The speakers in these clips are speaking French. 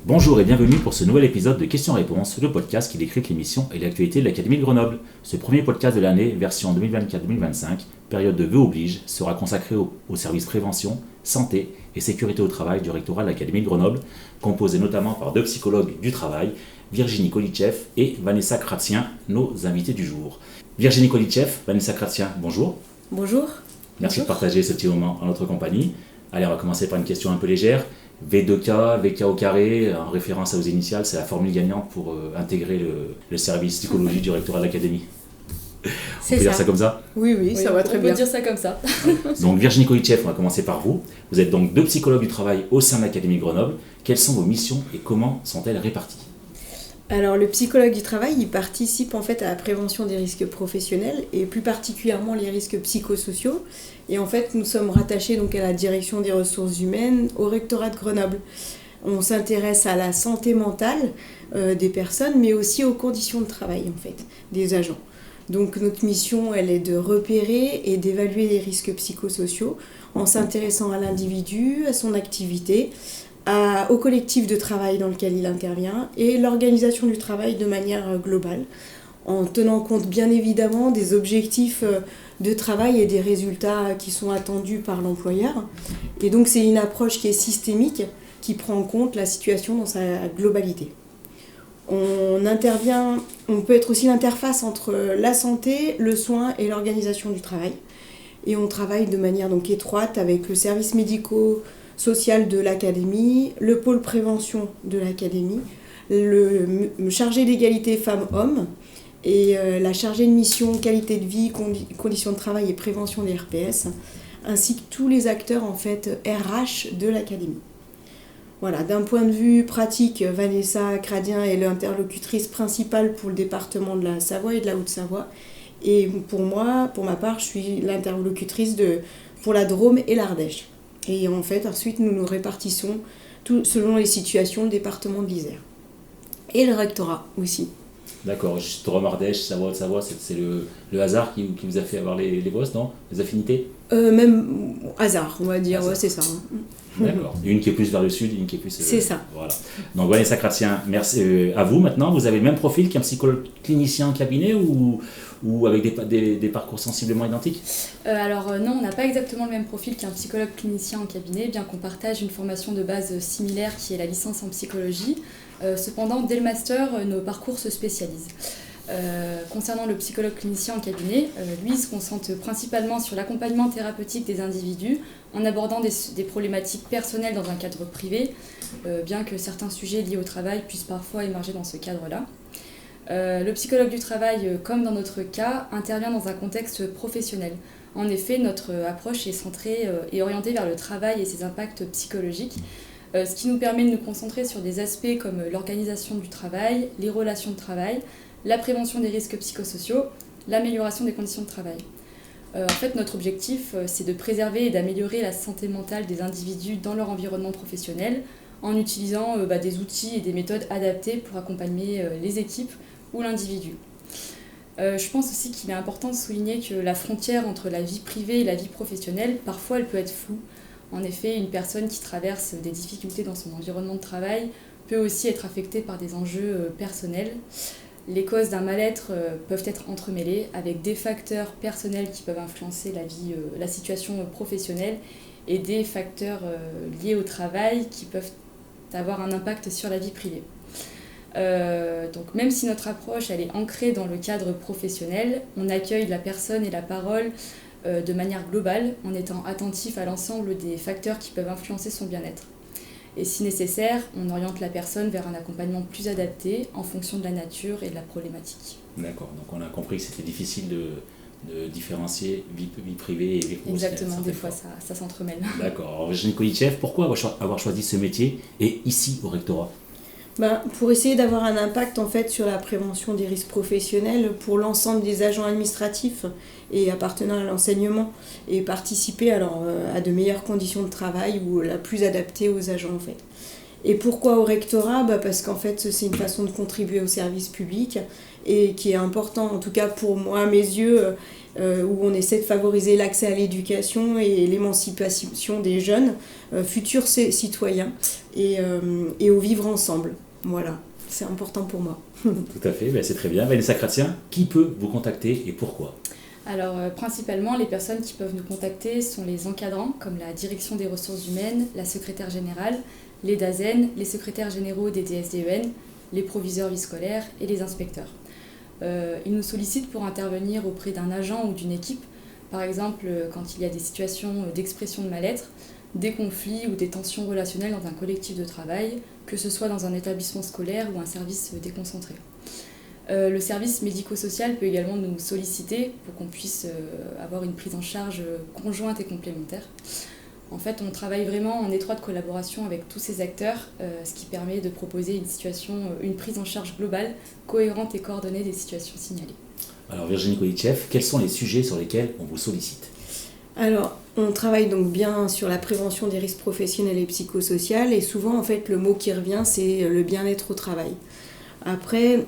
Bonjour et bienvenue pour ce nouvel épisode de Questions-Réponses, le podcast qui décrypte l'émission et l'actualité de l'Académie de Grenoble. Ce premier podcast de l'année, version 2024-2025, période de vœux oblige, sera consacré au service prévention, santé et sécurité au travail du rectorat de l'Académie de Grenoble, composé notamment par deux psychologues du travail, Virginie Kolitchev et Vanessa Kratien, nos invités du jour. Virginie Kolitchev, Vanessa Kratien, bonjour. Bonjour. Merci de partager ce petit moment en notre compagnie. Allez, on va commencer par une question un peu légère. V2K, VK au carré, en référence à vos initiales, c'est la formule gagnante pour intégrer le service psychologie du rectorat de l'académie. On peut dire ça comme ça ? Oui, ça va très bien. On peut dire ça comme ça. Donc Virginie Kolitchev, on va commencer par vous. Vous êtes donc deux psychologues du travail au sein de l'Académie Grenoble. Quelles sont vos missions et comment sont-elles réparties ? Alors le psychologue du travail, il participe en fait à la prévention des risques professionnels et plus particulièrement les risques psychosociaux. Et en fait, nous sommes rattachés donc à la direction des ressources humaines au rectorat de Grenoble. On s'intéresse à la santé mentale des personnes, mais aussi aux conditions de travail en fait des agents. Donc notre mission, elle est de repérer et d'évaluer les risques psychosociaux en s'intéressant à l'individu, à son activité, au collectif de travail dans lequel il intervient et l'organisation du travail de manière globale, en tenant compte bien évidemment des objectifs de travail et des résultats qui sont attendus par l'employeur. Et donc c'est une approche qui est systémique, qui prend en compte la situation dans sa globalité. On peut être aussi l'interface entre la santé, le soin et l'organisation du travail. Et on travaille de manière donc étroite avec le service médico-social de l'académie, le pôle prévention de l'académie, le chargé d'égalité femmes-hommes et la chargée de mission qualité de vie, conditions de travail et prévention des RPS, ainsi que tous les acteurs en fait RH de l'académie. Voilà, d'un point de vue pratique, Vanessa Kratien est l'interlocutrice principale pour le département de la Savoie et de la Haute-Savoie. Et pour ma part, je suis l'interlocutrice pour la Drôme et l'Ardèche. Et en fait, ensuite, nous nous répartissons selon les situations, le département de l'Isère. Et le rectorat aussi. D'accord, Drôme, Ardèche, Savoie, c'est le hasard qui vous a fait avoir les postes, non ? Les affinités ? Même hasard, on va dire, hasard. Ouais, c'est ça. D'accord, une qui est plus vers le sud, une qui est plus... C'est ça. Voilà. Donc Vanessa Kratien, merci à vous maintenant. Vous avez le même profil qu'un psychologue clinicien en cabinet ou avec des parcours sensiblement identiques ? Non, on n'a pas exactement le même profil qu'un psychologue clinicien en cabinet, bien qu'on partage une formation de base similaire qui est la licence en psychologie. Cependant, dès le master, nos parcours se spécialisent. Concernant le psychologue clinicien en cabinet, lui il se concentre principalement sur l'accompagnement thérapeutique des individus en abordant des problématiques personnelles dans un cadre privé, bien que certains sujets liés au travail puissent parfois émerger dans ce cadre-là. Le psychologue du travail, comme dans notre cas, intervient dans un contexte professionnel. En effet, notre approche est centrée et orientée vers le travail et ses impacts psychologiques, ce qui nous permet de nous concentrer sur des aspects comme l'organisation du travail, les relations de travail, la prévention des risques psychosociaux, l'amélioration des conditions de travail. En fait, notre objectif, c'est de préserver et d'améliorer la santé mentale des individus dans leur environnement professionnel en utilisant des outils et des méthodes adaptées pour accompagner les équipes ou l'individu. Je pense aussi qu'il est important de souligner que la frontière entre la vie privée et la vie professionnelle, parfois elle peut être floue. En effet, une personne qui traverse des difficultés dans son environnement de travail peut aussi être affectée par des enjeux personnels. Les causes d'un mal-être peuvent être entremêlées avec des facteurs personnels qui peuvent influencer la situation professionnelle et des facteurs liés au travail qui peuvent avoir un impact sur la vie privée. Donc même si notre approche elle est ancrée dans le cadre professionnel, on accueille la personne et la parole de manière globale en étant attentif à l'ensemble des facteurs qui peuvent influencer son bien-être. Et si nécessaire, on oriente la personne vers un accompagnement plus adapté en fonction de la nature et de la problématique. D'accord, donc on a compris que c'était difficile de différencier vie privée et vie professionnelle. Exactement, des fois ça s'entremêle. D'accord, alors Virginie Kolitchev, pourquoi avoir choisi ce métier et ici au rectorat ? Pour essayer d'avoir un impact en fait sur la prévention des risques professionnels pour l'ensemble des agents administratifs et appartenant à l'enseignement et participer à de meilleures conditions de travail ou la plus adaptée aux agents en fait. Et pourquoi au rectorat ? Parce qu'en fait, c'est une façon de contribuer au service public et qui est important, en tout cas pour moi, à mes yeux, où on essaie de favoriser l'accès à l'éducation et l'émancipation des jeunes, futurs citoyens, et au vivre ensemble. Voilà, c'est important pour moi. Tout à fait, c'est très bien. Vanessa Chrétien, qui peut vous contacter et pourquoi ? Alors, principalement, les personnes qui peuvent nous contacter sont les encadrants, comme la direction des ressources humaines, la secrétaire générale, les DAZEN, les secrétaires généraux des DSDEN, les proviseurs vie scolaire et les inspecteurs. Ils nous sollicitent pour intervenir auprès d'un agent ou d'une équipe, par exemple quand il y a des situations d'expression de mal-être, des conflits ou des tensions relationnelles dans un collectif de travail, que ce soit dans un établissement scolaire ou un service déconcentré. Le service médico-social peut également nous solliciter pour qu'on puisse avoir une prise en charge conjointe et complémentaire. En fait, on travaille vraiment en étroite collaboration avec tous ces acteurs, ce qui permet de proposer une prise en charge globale, cohérente et coordonnée des situations signalées. Alors Virginie Kolitchev, quels sont les sujets sur lesquels on vous sollicite ? Alors, on travaille donc bien sur la prévention des risques professionnels et psychosociaux, et souvent, en fait, le mot qui revient, c'est le bien-être au travail. Après,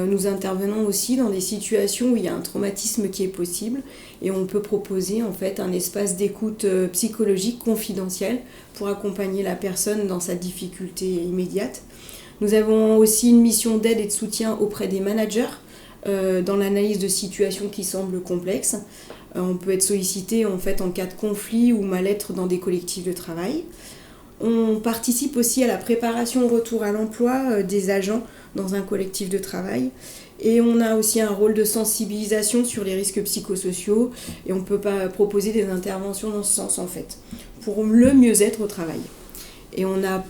nous intervenons aussi dans des situations où il y a un traumatisme qui est possible et on peut proposer en fait un espace d'écoute psychologique confidentiel pour accompagner la personne dans sa difficulté immédiate. Nous avons aussi une mission d'aide et de soutien auprès des managers dans l'analyse de situations qui semblent complexes. On peut être sollicité en fait en cas de conflit ou mal-être dans des collectifs de travail. On participe aussi à la préparation au retour à l'emploi des agents dans un collectif de travail. Et on a aussi un rôle de sensibilisation sur les risques psychosociaux. Et on peut pas proposer des interventions dans ce sens, en fait, pour le mieux-être au travail. Et on a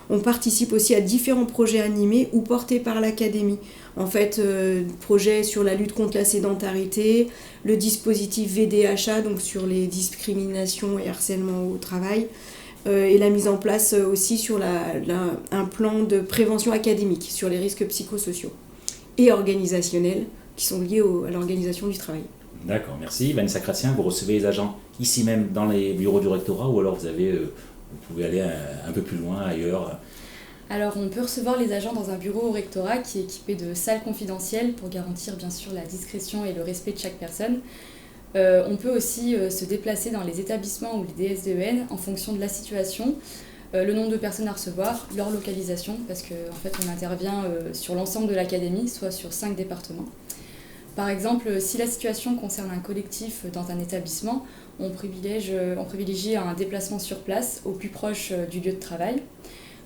on participe aussi à différents projets animés ou portés par l'académie. En fait, projets sur la lutte contre la sédentarité, le dispositif VDHA, donc sur les discriminations et harcèlements au travail, et la mise en place aussi sur un plan de prévention académique sur les risques psychosociaux et organisationnels qui sont liés à l'organisation du travail. D'accord, merci. Vanessa Chrétien, vous recevez les agents ici même dans les bureaux du rectorat ou alors vous pouvez aller un peu plus loin, ailleurs ? Alors, on peut recevoir les agents dans un bureau au rectorat qui est équipé de salles confidentielles pour garantir bien sûr la discrétion et le respect de chaque personne. On peut aussi se déplacer dans les établissements ou les DSDEN en fonction de la situation, le nombre de personnes à recevoir, leur localisation, parce qu'en fait on intervient sur l'ensemble de l'académie, soit sur 5 départements. Par exemple, si la situation concerne un collectif dans un établissement, on privilégie un déplacement sur place, au plus proche du lieu de travail.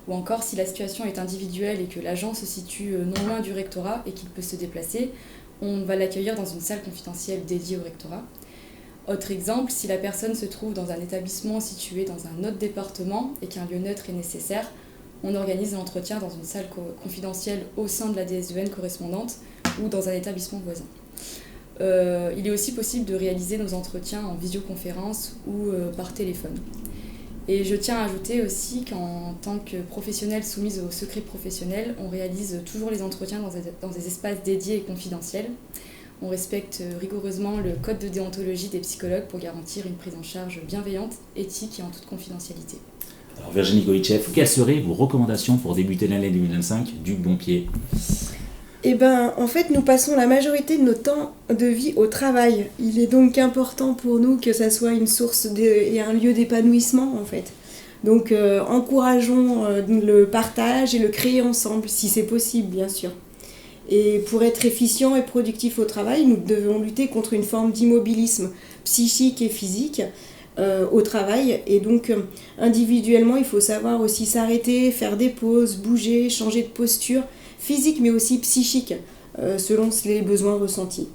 Ou encore, si la situation est individuelle et que l'agent se situe non loin du rectorat et qu'il peut se déplacer, on va l'accueillir dans une salle confidentielle dédiée au rectorat. Autre exemple, si la personne se trouve dans un établissement situé dans un autre département et qu'un lieu neutre est nécessaire, on organise l'entretien dans une salle confidentielle au sein de la DSDEN correspondante ou dans un établissement voisin. Il est aussi possible de réaliser nos entretiens en visioconférence ou par téléphone. Et je tiens à ajouter aussi qu'en tant que professionnelle soumise au secret professionnel, on réalise toujours les entretiens dans des espaces dédiés et confidentiels. On respecte rigoureusement le code de déontologie des psychologues pour garantir une prise en charge bienveillante, éthique et en toute confidentialité. Alors Virginie Kolitchev, quelles seraient vos recommandations pour débuter l'année 2025 du bon pied ? En fait, nous passons la majorité de notre temps de vie au travail. Il est donc important pour nous que ça soit une source et un lieu d'épanouissement, en fait. Donc, encourageons le partage et le créer ensemble, si c'est possible, bien sûr. Et pour être efficient et productif au travail, nous devons lutter contre une forme d'immobilisme psychique et physique au travail. Et donc, individuellement, il faut savoir aussi s'arrêter, faire des pauses, bouger, changer de posture, physique mais aussi psychique, selon les besoins ressentis.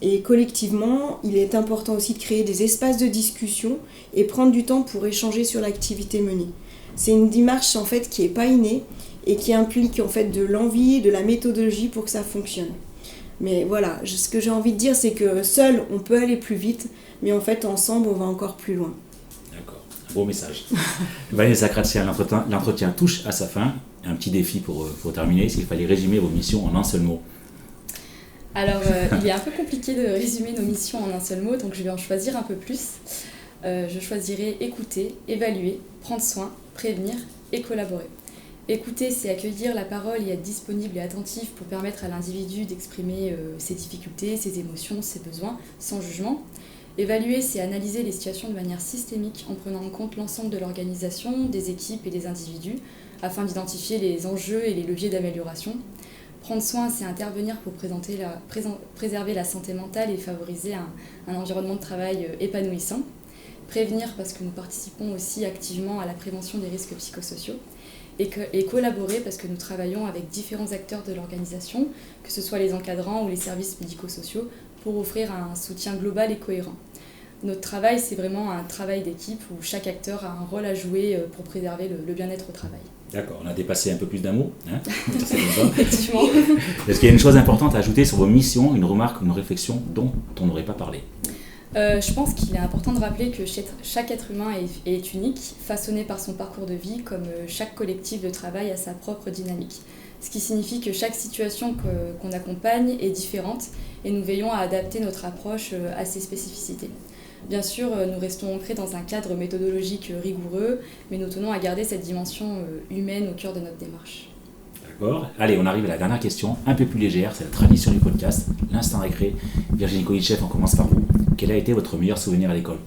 Et collectivement, il est important aussi de créer des espaces de discussion et prendre du temps pour échanger sur l'activité menée. C'est une démarche en fait qui n'est pas innée et qui implique en fait de l'envie, de la méthodologie pour que ça fonctionne. Mais voilà, ce que j'ai envie de dire, c'est que seul on peut aller plus vite, mais en fait ensemble on va encore plus loin. D'accord, un beau message. Vanessa Chrétien, l'entretien touche à sa fin. Un petit défi pour terminer, s'il fallait résumer vos missions en un seul mot. Alors, il est un peu compliqué de résumer nos missions en un seul mot, donc je vais en choisir un peu plus. Je choisirai écouter, évaluer, prendre soin, prévenir et collaborer. Écouter, c'est accueillir la parole et être disponible et attentif pour permettre à l'individu d'exprimer ses difficultés, ses émotions, ses besoins, sans jugement. Évaluer, c'est analyser les situations de manière systémique en prenant en compte l'ensemble de l'organisation, des équipes et des individus, afin d'identifier les enjeux et les leviers d'amélioration. Prendre soin, c'est intervenir pour préserver la santé mentale et favoriser un environnement de travail épanouissant. Prévenir, parce que nous participons aussi activement à la prévention des risques psychosociaux. Et collaborer, parce que nous travaillons avec différents acteurs de l'organisation, que ce soit les encadrants ou les services médico-sociaux, pour offrir un soutien global et cohérent. Notre travail, c'est vraiment un travail d'équipe où chaque acteur a un rôle à jouer pour préserver le bien-être au travail. D'accord, on a dépassé un peu plus d'un mot. Hein. Effectivement. Est-ce qu'il y a une chose importante à ajouter sur vos missions, une remarque, une réflexion dont on n'aurait pas parlé ? Je pense qu'il est important de rappeler que chaque être humain est unique, façonné par son parcours de vie, comme chaque collectif de travail a sa propre dynamique. Ce qui signifie que chaque situation qu'on accompagne est différente et nous veillons à adapter notre approche à ses spécificités. Bien sûr, nous restons ancrés dans un cadre méthodologique rigoureux, mais nous tenons à garder cette dimension humaine au cœur de notre démarche. D'accord. Allez, on arrive à la dernière question, un peu plus légère, c'est la tradition du podcast, l'instant récré. Virginie Kolitcheff, on commence par vous. Quel a été votre meilleur souvenir à l'école ?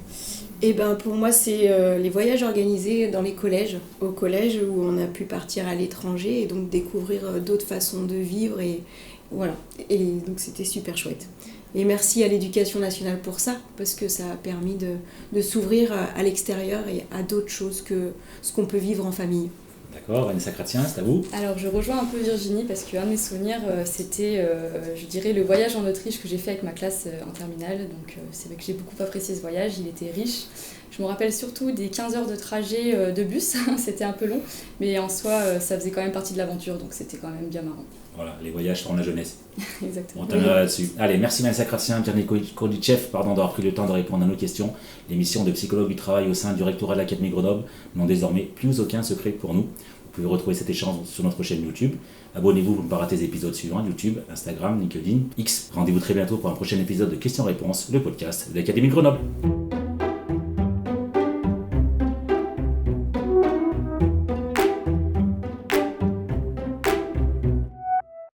Pour moi, c'est les voyages organisés dans les collèges, au collège où on a pu partir à l'étranger et donc découvrir d'autres façons de vivre et voilà. Et donc c'était super chouette. Et merci à l'Éducation nationale pour ça, parce que ça a permis de s'ouvrir à l'extérieur et à d'autres choses que ce qu'on peut vivre en famille. D'accord, Vanessa Chrétien, c'est à vous. Alors je rejoins un peu Virginie parce qu'un de mes souvenirs c'était, je dirais, le voyage en Autriche que j'ai fait avec ma classe en terminale. Donc c'est vrai que j'ai beaucoup apprécié ce voyage, il était riche. Je me rappelle surtout des 15 heures de trajet de bus, c'était un peu long, mais en soi ça faisait quand même partie de l'aventure, donc c'était quand même bien marrant. Voilà, les voyages sont la jeunesse. Exactement. On terminera là-dessus. Allez, merci Vanessa Chrétien, Virginie Kolitcheff, d'avoir pris le temps de répondre à nos questions. Les missions de psychologue du travail au sein du rectorat de l'Académie Grenoble n'ont désormais plus aucun secret pour nous. Vous pouvez retrouver cet échange sur notre chaîne YouTube. Abonnez-vous pour ne pas rater les épisodes suivants, YouTube, Instagram, LinkedIn, X. Rendez-vous très bientôt pour un prochain épisode de Questions-Réponses, le podcast de l'Académie Grenoble.